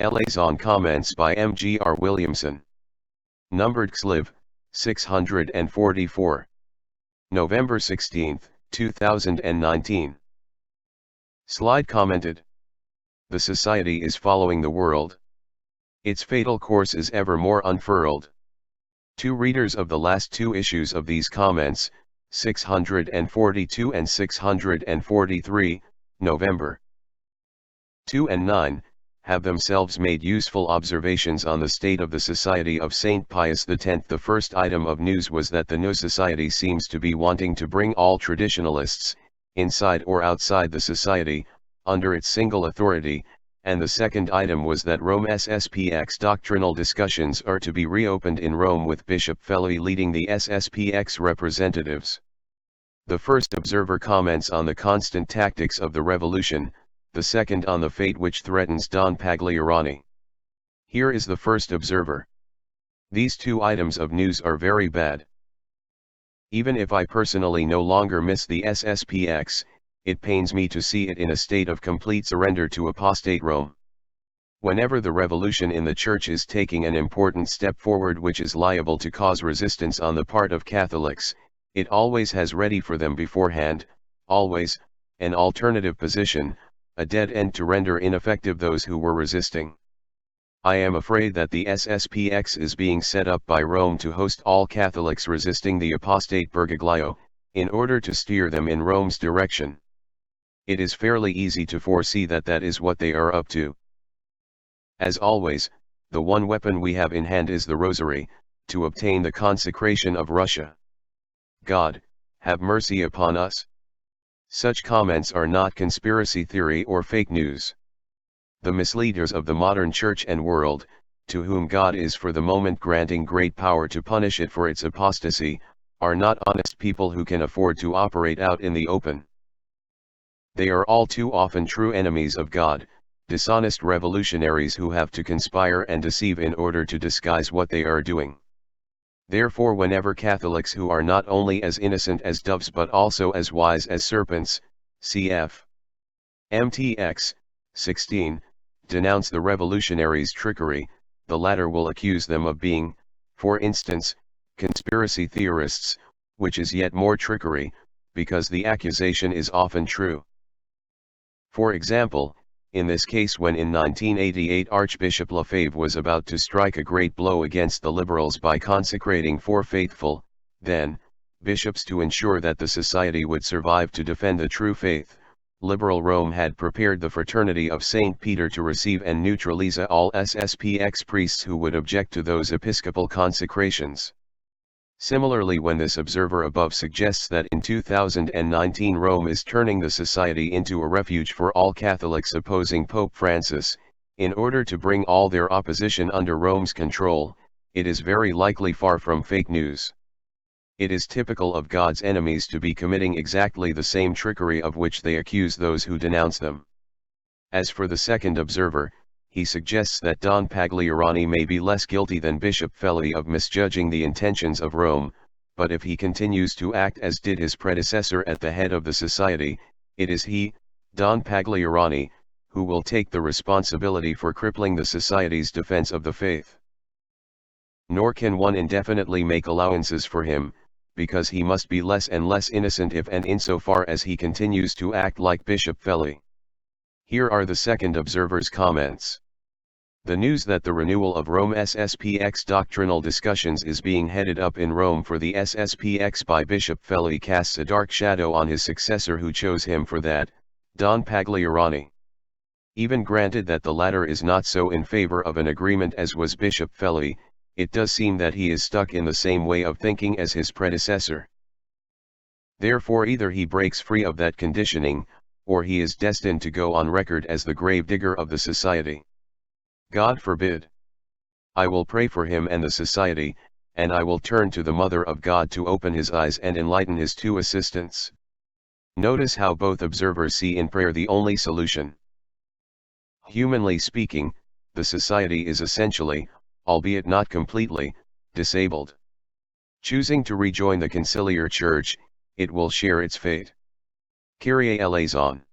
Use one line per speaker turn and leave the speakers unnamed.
Eleison Comments by M.G.R. Williamson. Numbered Xliv, 644. November 16, 2019. Slide commented. The society is following the world. Its fatal course is ever more unfurled. To readers of the last two issues of these comments, 642 and 643, November 2 and 9, have themselves made useful observations on the state of the Society of St. Pius X. The first item of news was that the new society seems to be wanting to bring all traditionalists, inside or outside the society, under its single authority, and the second item was that Rome SSPX doctrinal discussions are to be reopened in Rome with Bishop Feli leading the SSPX representatives. The first observer comments on the constant tactics of the revolution, the second on the fate which threatens Don Pagliarani. Here is the first observer. These two items of news are very bad. Even if I personally no longer miss the SSPX, it pains me to see it in a state of complete surrender to apostate Rome. Whenever the revolution in the Church is taking an important step forward which is liable to cause resistance on the part of Catholics, it always has ready for them beforehand, always, an alternative position, a dead end to render ineffective those who were resisting. I am afraid that the SSPX is being set up by Rome to host all Catholics resisting the apostate Bergoglio, in order to steer them in Rome's direction. It is fairly easy to foresee that that is what they are up to. As always, the one weapon we have in hand is the Rosary, to obtain the consecration of Russia. God, have mercy upon us. Such comments are not conspiracy theory or fake news. The misleaders of the modern church and world, to whom God is for the moment granting great power to punish it for its apostasy, are not honest people who can afford to operate out in the open. They are all too often true enemies of God, dishonest revolutionaries who have to conspire and deceive in order to disguise what they are doing. Therefore whenever Catholics who are not only as innocent as doves but also as wise as serpents, cf. MTX, 16, denounce the revolutionaries' trickery, the latter will accuse them of being, for instance, conspiracy theorists, which is yet more trickery, because the accusation is often true. For example, in this case when in 1988 Archbishop Lefebvre was about to strike a great blow against the liberals by consecrating 4 faithful, then, bishops to ensure that the society would survive to defend the true faith, liberal Rome had prepared the Fraternity of St. Peter to receive and neutralize all SSPX priests who would object to those episcopal consecrations. Similarly, when this observer above suggests that in 2019 Rome is turning the society into a refuge for all Catholics opposing Pope Francis, in order to bring all their opposition under Rome's control, it is very likely far from fake news. It is typical of God's enemies to be committing exactly the same trickery of which they accuse those who denounce them. As for the second observer, he suggests that Don Pagliarani may be less guilty than Bishop Feli of misjudging the intentions of Rome, but if he continues to act as did his predecessor at the head of the society, it is he, Don Pagliarani, who will take the responsibility for crippling the society's defense of the faith. Nor can one indefinitely make allowances for him, because he must be less and less innocent if and insofar as he continues to act like Bishop Feli. Here are the second observer's comments. The news that the renewal of Rome SSPX doctrinal discussions is being headed up in Rome for the SSPX by Bishop Feli casts a dark shadow on his successor who chose him for that, Don Pagliarani. Even granted that the latter is not so in favor of an agreement as was Bishop Feli, it does seem that he is stuck in the same way of thinking as his predecessor. Therefore either he breaks free of that conditioning, or he is destined to go on record as the gravedigger of the society. God forbid. I will pray for him and the society, and I will turn to the Mother of God to open his eyes and enlighten his two assistants. Notice how both observers see in prayer the only solution. Humanly speaking, the society is essentially, albeit not completely, disabled. Choosing to rejoin the conciliar church, it will share its fate. Kyrie eleison.